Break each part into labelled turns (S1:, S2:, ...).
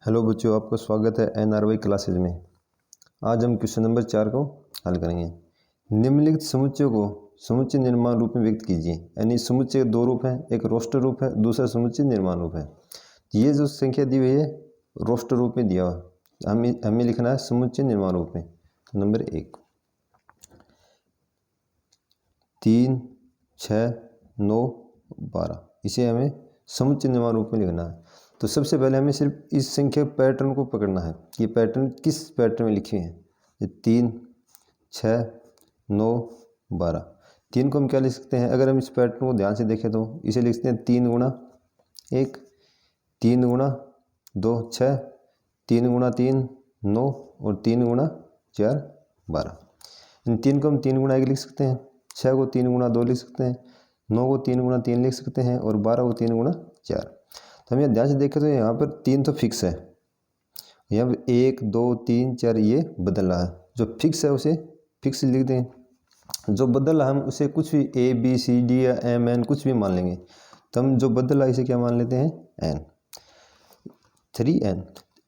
S1: Hello बच्चों, आपका स्वागत है NRY क्लासेज में। आज हम क्वेश्चन नंबर 4 को हल करेंगे। निम्नलिखित समुच्चय को समुच्चय निर्माण रूप में व्यक्त कीजिए। यानी समुच्चय के दो रूप हैं, एक रोस्टर रूप है, दूसरा समुच्चय निर्माण रूप है। ये जो संख्या दी हुई है रोस्टर रूप में दिया हुआ, हमें लिखना है समुच्चय निर्माण रूप में। तो नंबर 1 3 6 9 12, इसे हमें समुच्चय निर्माण रूप में लिखना है। तो सबसे पहले हमें सिर्फ इस संख्या पैटर्न को पकड़ना है, ये पैटर्न किस पैटर्न में लिखे हैं। ये 3 6 9 12, 3 को हम क्या लिख सकते हैं, अगर हम इस पैटर्न को ध्यान से देखें तो इसे लिख सकते हैं 3 गुणा 1, 3 गुणा 2 6, 3 गुणा 3 9 और 3 गुणा 4 12। इन 3 को हम 3 गुणा 1 लिख सकते हैं, 6 को 3 गुणा 2 लिख सकते हैं, 9 को 3 गुणा 3 लिख सकते हैं और 12 को 3 गुणा 4। तो हम यहाँ ध्यान से देखें तो यहाँ पर 3 तो फिक्स है, यहाँ पर 1 2 3 4 ये बदल रहा है। जो फिक्स है उसे फिक्स लिख दें, जो बदल रहा हम उसे कुछ भी A B C D या M N कुछ भी मान लेंगे। तो हम जो बदल रहा इसे क्या मान लेते हैं, N 3N।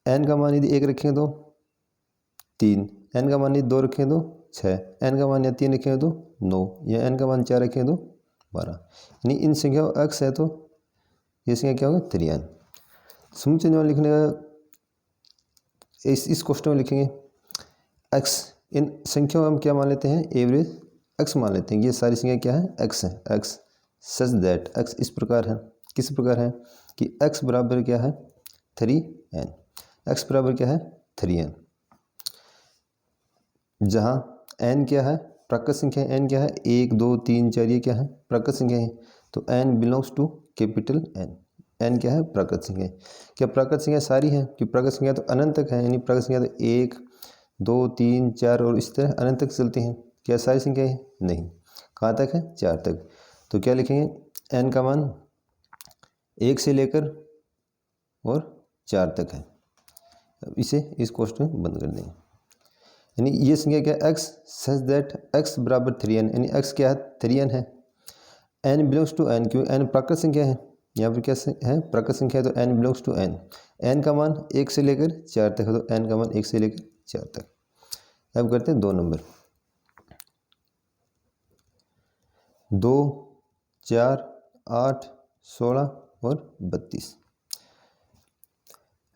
S1: N का मान यदि 1 रखें तो 3, N का मान यदि 2 रखें तो 6, N का मान या 3 रखें तो 9, या N का मान 4 रखें तो 12। यानी इन संख्या x है तो ये संख्या क्या होगा 3N। समुच्चय निर्माण लिखने का इस क्वेश्चन में लिखेंगे x, इन संख्याओं हम क्या मान लेते हैं, एवरेज x मान लेते हैं। ये सारी संख्या क्या है, x है। x सच दैट x इस प्रकार है, किस प्रकार है कि x बराबर क्या है 3N, x बराबर क्या है 3N, जहाँ n क्या है प्राकृत संख्या, n क्या है 1 2 3 4, ये क्या है प्राकृत संख्या है। तो n belongs to capital N, n क्या है प्राकृत संख्या। क्या प्राकृत संख्या सारी है, कि प्राकृत संख्या तो अनंत तक है, यानी प्राकृत संख्या तो 1 2 3 4 और इस तरह अनंत तक चलती हैं। क्या सारी संख्या है, नहीं, कहाँ तक है 4 तक। तो क्या लिखेंगे n का मान 1 से लेकर और 4 तक है। अब इसे इस क्वेश्चन में बंद कर देंगे। यानी ये संख्या क्या है x सच दैट x बराबर 3N, यानी x क्या है 3N है। n बिलोंग्स टू n, क्यों n प्राकृत संख्या है, यहाँ पर क्या है प्राकृत संख्या है, तो n belongs to n। n का मान 1 से लेकर 4 तक है, तो n का मान 1 से लेकर 4 तक। अब करते हैं 2 नंबर, 2 4 8 16 और 32।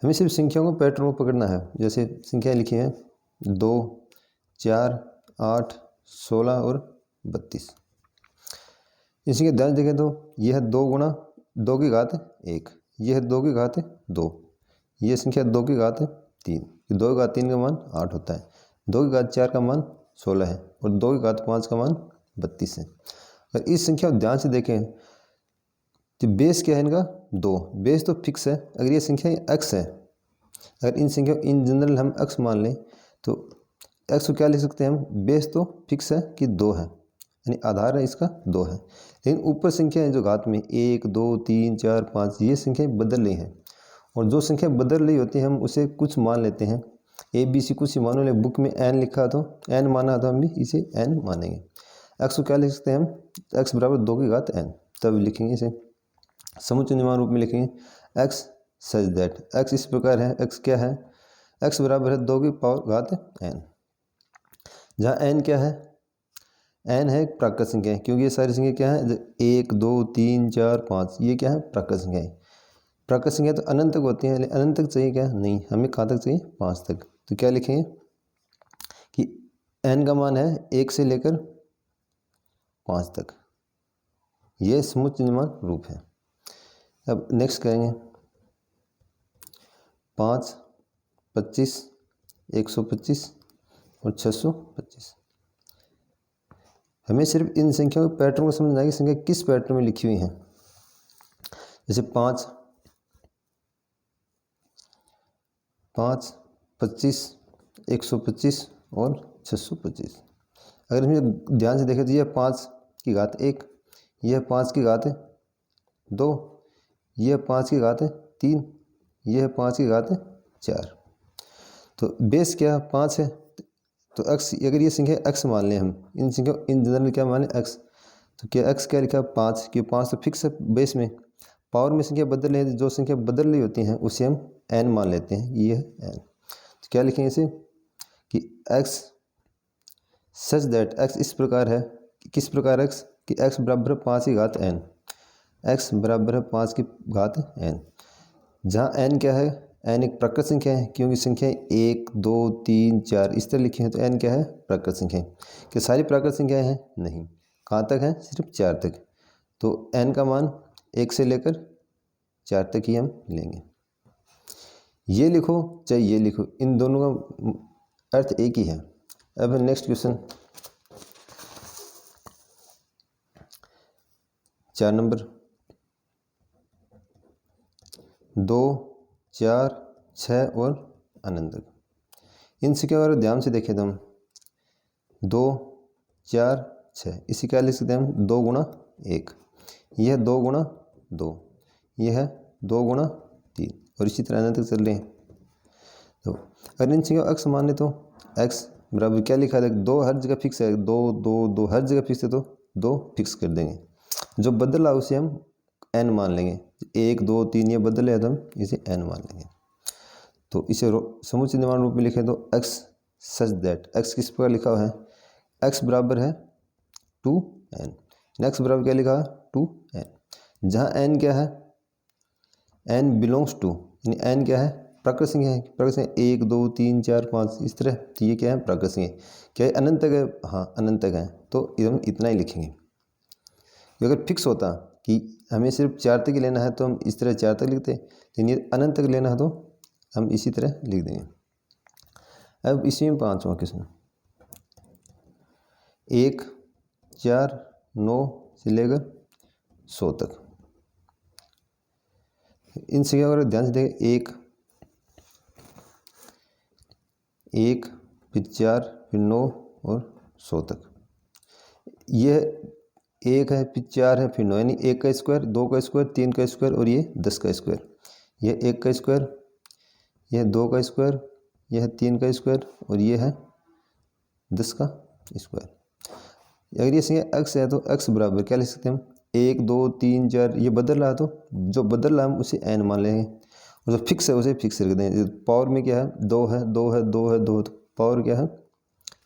S1: हमें सिर्फ संख्याओं को पैटर्न को पकड़ना है। जैसे संख्या लिखी है 2 4 8 16 और 32। इसी के ध्यान देखें तो यह है 2 गुणा 2 की घात 1, यह है 2 की घात 2, यह संख्या 2 की घात 3, 2 की घात 3 का मान 8 होता है, 2 की घात 4 का मान 16 है और 2 की घात 5 का मान 32 है। अगर इस संख्या को ध्यान से देखें तो बेस क्या है इनका 2, बेस तो फिक्स है। अगर ये संख्या x है, अगर इन संख्या इन जनरल हम x मान लें तो x को क्या लिख सकते हैं हम, बेस तो फिक्स है कि 2 है, यानी आधार है इसका 2 है। लेकिन ऊपर संख्या है जो घात में 1 2 3 4 5, ये संख्या बदल रही हैं, और जो संख्या बदल रही होती है हम उसे कुछ मान लेते हैं। A B C कुछ ही मानो, बुक में n लिखा तो n माना तो हम भी इसे n मानेंगे। x को क्या लिख सकते हैं हम, x बराबर 2 की घात n, तब लिखेंगे इसे समुच्चय निर्माण रूप में लिखेंगे x सच दैट x इस प्रकार है, x क्या है, x बराबर है 2 की पावर घात n, जहाँ n क्या है, n है प्राकृत संख्या है, क्योंकि ये सारी संख्या क्या है 1 2 3 4 5, ये क्या है प्राकृत संख्या है। प्राकृत संख्या तो अनंत तक होती है, लेकिन अनंत तक चाहिए क्या, नहीं, हमें कहाँ तक चाहिए 5 तक। तो क्या लिखेंगे कि n का मान है 1 से लेकर 5 तक, ये समुच्चय निर्माण रूप है। अब नेक्स्ट करेंगे 5 25 125 और 625। हमें सिर्फ इन संख्याओं के पैटर्न को समझना है कि संख्या किस पैटर्न में लिखी हुई है। जैसे 5 25 125 और 625। अगर हम ध्यान से देखें तो यह 5 की घात 1, यह 5 की घात 2, यह 5 की घात 3, यह 5 की घात 4। तो बेस क्या 5 है, तो x, अगर ये संख्या x मान लें हम, इन संख्या इन जनरल क्या माने x, तो क्या x क्या लिखा 5, कि 5 तो फिक्स है बेस में, पावर में संख्या बदल रही है, जो संख्या बदल रही होती हैं उसे हम n मान लेते हैं, ये है n। तो क्या लिखेंगे इसे कि x सच दैट x इस प्रकार है, किस प्रकार x कि x बराबर है 5 की घात n, x बराबर है 5 की घात n, जहाँ n क्या है, n एक प्राकृत संख्या है, क्योंकि संख्या 1 2 3 4 इस तरह लिखी है, तो n क्या है, प्राकृत संख्या। कि सारी प्राकृत संख्याएं हैं, नहीं, कहाँ तक है, सिर्फ 4 तक। तो n का मान 1 से लेकर 4 तक ही हम लेंगे। ये लिखो चाहे ये लिखो, इन दोनों का अर्थ एक ही है। अब नेक्स्ट क्वेश्चन 4 नंबर, 2 4 6 और अनंत तक। इन संख्या को ध्यान से देखें तो हम 2 4 6 इसी क्या लिख सकते हैं हम, 2 गुणा 1, यह 2 गुणा 2, यह है 2 गुणा 3 और इसी तरह अनंत तक चल रहे हैं। तो अगर इन संख्या x मान ले तो x बराबर क्या लिखा है, 2 हर जगह फिक्स है, 2 2 2 हर जगह फिक्स है, तो 2 फिक्स कर देंगे। जो बदला उसे हम n मान लेंगे, 1 2 3 ये बदले है तो हम इसे n मान लेंगे। तो इसे समुच्चय निर्माण रूप में लिखें तो x सच दैट, x किस प्रकार लिखा हुआ है, x बराबर है 2n, x बराबर क्या लिखा है 2n, जहाँ n क्या है, n बिलोंग्स टू, यानी n क्या है, प्राकृत संख्या है, प्राकृत संख्या 1 2 3 4 5 इस तरह, तो ये क्या है, प्राकृत संख्या। क्या है, अनंत तक है, हाँ अनंत तक है, तो हम इतना ही लिखेंगे। अगर फिक्स होता कि हमें सिर्फ 4 तक ही लेना है तो हम इस तरह 4 तक लिखते, लेकिन ये अनंत तक लेना है तो हम इसी तरह लिख देंगे। अब इसी में 5वां क्वेश्चन, 1 4 9 से लेकर 100 तक। इन संख्या को ध्यान से देखें, 1 फिर 4 फिर 9 और 100 तक। यह 1 है फिर 4 है फिर 9, यानी 1 का स्क्वायर, 2 का स्क्वायर, 3 का स्क्वायर और ये 10 का स्क्वायर। यह 1 का स्क्वायर, यह 2 का स्क्वायर, यह है 3 का स्क्वायर और ये है 10 का स्क्वायर। अगर ये संख्या x है तो x बराबर क्या लिख सकते हैं हम, 1 2 3 4, ये बदल रहा है तो जो बदल रहा है हम उसे n मान लेंगे, और जो फिक्स है उसे फिक्स रख देंगे। पावर में क्या है, 2 है 2 है 2 है 2, तो पावर क्या है,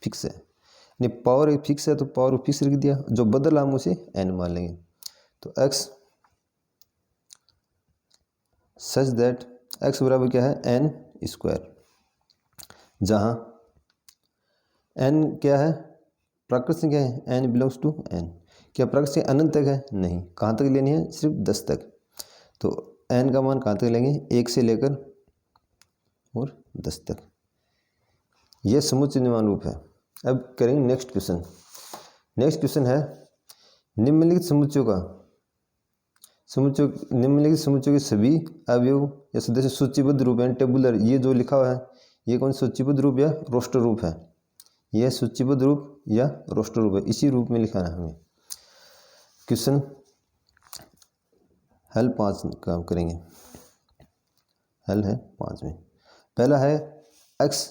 S1: फिक्स है, यानी पावर फिक्स है तो पावर फिक्स रख दिया, जो बदल रहा हम उसे n मान लेंगे। तो x सच दैट x बराबर क्या है, n स्क्वायर, जहाँ n क्या है, प्राकृत संख्या है, n बिलोंग्स टू n। क्या प्राकृत संख्या अनंत तक है, नहीं, कहाँ तक लेनी है, सिर्फ 10 तक। तो n का मान कहाँ तक लेंगे, 1 से लेकर और 10 तक। यह समुच्चय निर्माण रूप है। अब करेंगे नेक्स्ट क्वेश्चन। नेक्स्ट क्वेश्चन है निम्नलिखित समुच्चयों का, निम्नलिखित समुच्चयों के सभी अवयव या सदस्य सूचीबद्ध रूप है, टेबुलर, ये जो लिखा हुआ है ये कौन सूचीबद्ध रूप या रोस्टर रूप है, यह सूचीबद्ध रूप या रोस्टर रूप है, इसी रूप में लिखाना है हमें। क्वेश्चन हल 5 काम करेंगे, हल है 5 में। पहला है x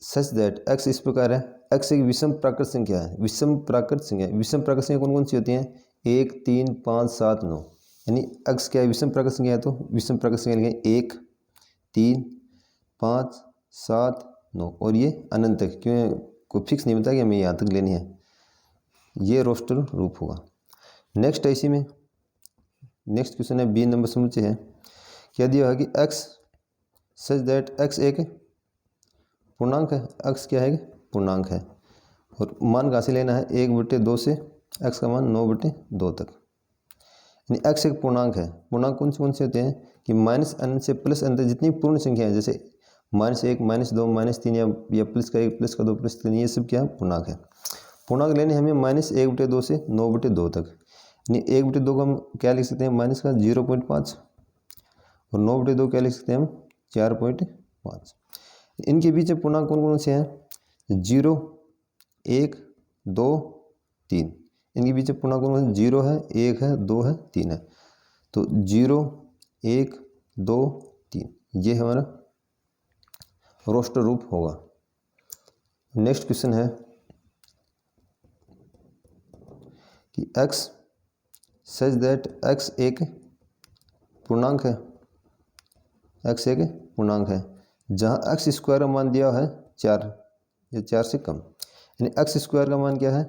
S1: सच दैट x इस प्रकार है, x एक विषम प्राकृत संख्या है, विषम प्राकृत संख्या, विषम प्राकृत संख्या कौन कौन सी होती हैं, 1 3 5 7 9, यानी x क्या है, विषम प्राकृत संख्या है, तो विषम प्राकृत संख्या लिखेंगे 1 3 5 7 9 और ये अनंत तक, क्यों कोई फिक्स नहीं होता कि हमें यहाँ तक लेनी है, ये रोस्टर रूप होगा। नेक्स्ट है इसी में, नेक्स्ट क्वेश्चन है 20 नंबर समुच्चय है, क्या दिया है कि x सच दैट x एक पूर्णांक है, x क्या है, पूर्णांक है, और मान कहाँ से लेना है, 1/2 से x का मान 9/2 तक, यानी x एक पूर्णांक है। पूर्णांक कौन से होते हैं कि माइनस अनंत से प्लस अनंत जितनी पूर्ण संख्या है, जैसे -1 -2 -3 या प्लस का 1 प्लस का 2 प्लस 3, ये सब क्या है, पूर्णांक है। पूर्णांक लेने हमें -1/2 से 9/2 तक, यानी 1/2 को हम क्या लिख सकते हैं, माइनस का 0.5 और 9/2 क्या लिख सकते हैं हम, 4.5। इनके बीच में पूर्णांक कौन कौन से हैं, 0 1 2 3, इनके बीच में पूर्णांक कौन कौन, 0 है 1 है 2 है 3 है, तो 0 1 2 3 ये हमारा रोस्टर रूप होगा। नेक्स्ट क्वेश्चन है कि x सच दैट x एक पूर्णांक है, x एक पूर्णांक है जहाँ x स्क्वायर का मान दिया है 4 या 4 से कम, यानी x स्क्वायर का मान क्या है,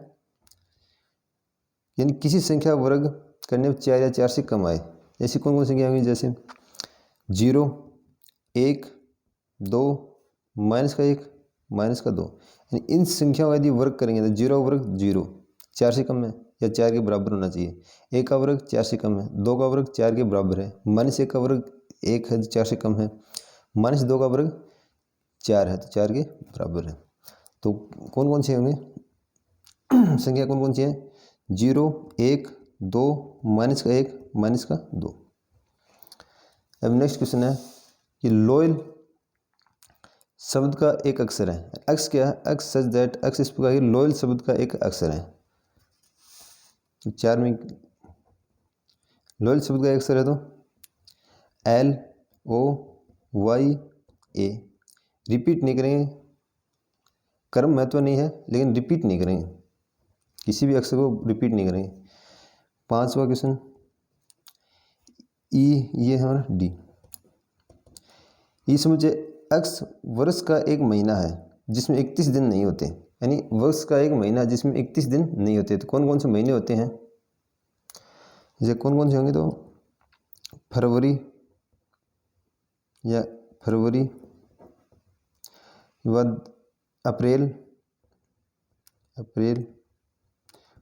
S1: यानी किसी संख्या वर्ग करने में 4 या 4 से कम आए। ऐसी कौन कौन संख्या होंगी, जैसे 0, 1, 2, -1, -2, यानी इन संख्याओं का यदि वर्ग करेंगे तो 0 का वर्ग 0 4 से कम है या 4 के बराबर होना चाहिए, 1 का वर्ग 4 से कम है, 2 का वर्ग 4 के बराबर है, -1 का वर्ग 1 है 4 से कम है, -2 का वर्ग 4 है तो 4 के बराबर है। तो कौन कौन से होंगे संख्या, कौन कौन सी है, 0, 1, 2, -1, -2। अब नेक्स्ट क्वेश्चन है कि लोयल शब्द का एक अक्षर है, x क्या है, x सच दैट x इस प्रकार की लोयल शब्द का एक अक्षर है। तो 4 में लोयल शब्द का एक अक्षर है तो LOYA। रिपीट नहीं करेंगे, क्रम महत्व नहीं है लेकिन रिपीट नहीं करेंगे, किसी भी अक्षर को रिपीट नहीं करेंगे। 5वां क्वेश्चन E, ये है हमारा D। ये समझे x वर्ष का एक महीना है जिसमें 31 दिन नहीं होते, यानी वर्ष का एक महीना जिसमें 31 दिन नहीं होते। तो कौन कौन से महीने होते हैं, जैसे कौन कौन से होंगे, तो फरवरी या फरवरी, बाद अप्रैल,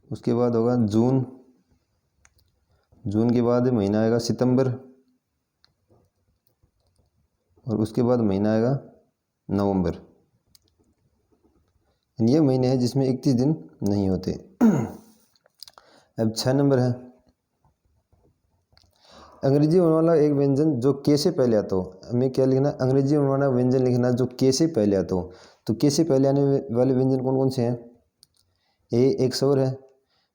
S1: उसके बाद होगा जून, के बाद महीना आएगा सितंबर, और उसके बाद महीना आएगा नवंबर। ये महीने हैं जिसमें 31 दिन नहीं होते। अब 6 नंबर है, अंग्रेजी वर्ण वाला एक व्यंजन जो के से पहले आता हो। हमें क्या लिखना, अंग्रेजी वर्ण वाला व्यंजन लिखना जो के से पहले आता हो। तो के से पहले आने वाले व्यंजन कौन कौन से हैं, ए एक स्वर है,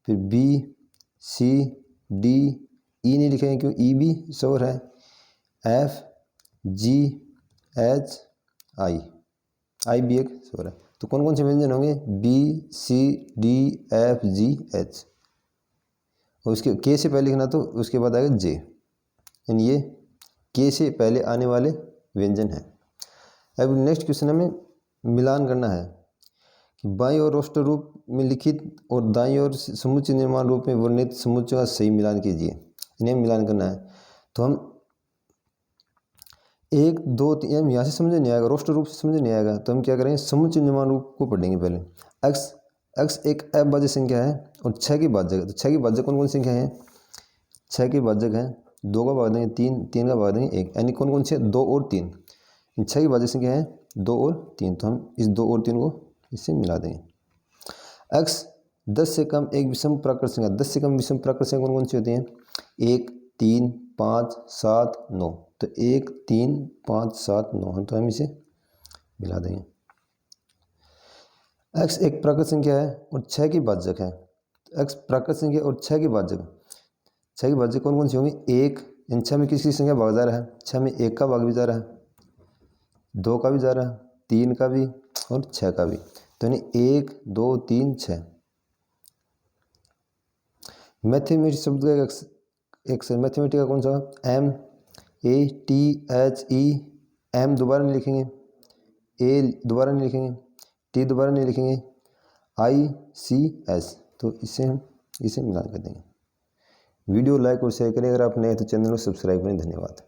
S1: फिर बी, सी, डी, ई नहीं लिखेंगे क्यों, ई भी स्वर है, एफ, जी, एच, आई भी एक स्वर है। तो कौन कौन से व्यंजन होंगे, बी, सी, डी, एफ, जी, एच, और उसके के से पहले लिखना तो उसके बाद आएगा जे, यानी ये के से पहले आने वाले व्यंजन हैं। अब नेक्स्ट क्वेश्चन हमें मिलान करना है कि बाईं ओर रोस्टर रूप में लिखित और दाईं ओर समुच्चय निर्माण रूप में वर्णित समुच्चयों का सही मिलान कीजिए। इन्हें मिलान करना है तो हम 1, 2, 3 यहाँ से समझ नहीं आएगा, रोस्टर रूप से समझ नहीं आएगा, तो हम क्या करेंगे, समुच्चय निर्माण रूप को पढ़ेंगे पहले। x एक अभाज्य संख्या है और 6 की भाज्य है। तो 6 की भाज्य कौन कौन संख्या है, 6 की भाजक है, 2 का भाग देंगे 3, 3 का भाग देंगे 1, यानी कौन कौन से 2 और 3। 6 की भाजक संख्या है 2 और 3, तो हम इस 2 और 3 को इससे मिला देंगे। x 10 से कम एक विषम प्राकृत संख्या, 10 से कम विषम प्राकृत संख्या कौन कौन सी होती हैं, 1, 3, 5, 7, 9। तो 1, 3, 5, 7, 9, तो हम इसे मिला देंगे। x एक प्राकृत संख्या है और 6 की भाजक है, x प्राकृत संख्या और 6 की भाजक, 6 की भाज्य कौन कौन सी होंगी, 1, इन 6 में किसकी संख्या भाग जा रहा है, 6 में 1 का भाग भी जा रहा है, 2 का भी जा रहा है, 3 का भी और 6 का भी, तो यानी 1, 2, 3, 6। मैथमेटिक्स शब्द का एक मैथमेटिक्स का कौन सा, MATHE, M दोबारा नहीं लिखेंगे, A दोबारा नहीं लिखेंगे, T दोबारा नहीं लिखेंगे, ICS, तो इससे हम इसे मिलान कर देंगे। वीडियो लाइक और शेयर करें, अगर आप नए हैं तो चैनल को सब्सक्राइब करें। धन्यवाद।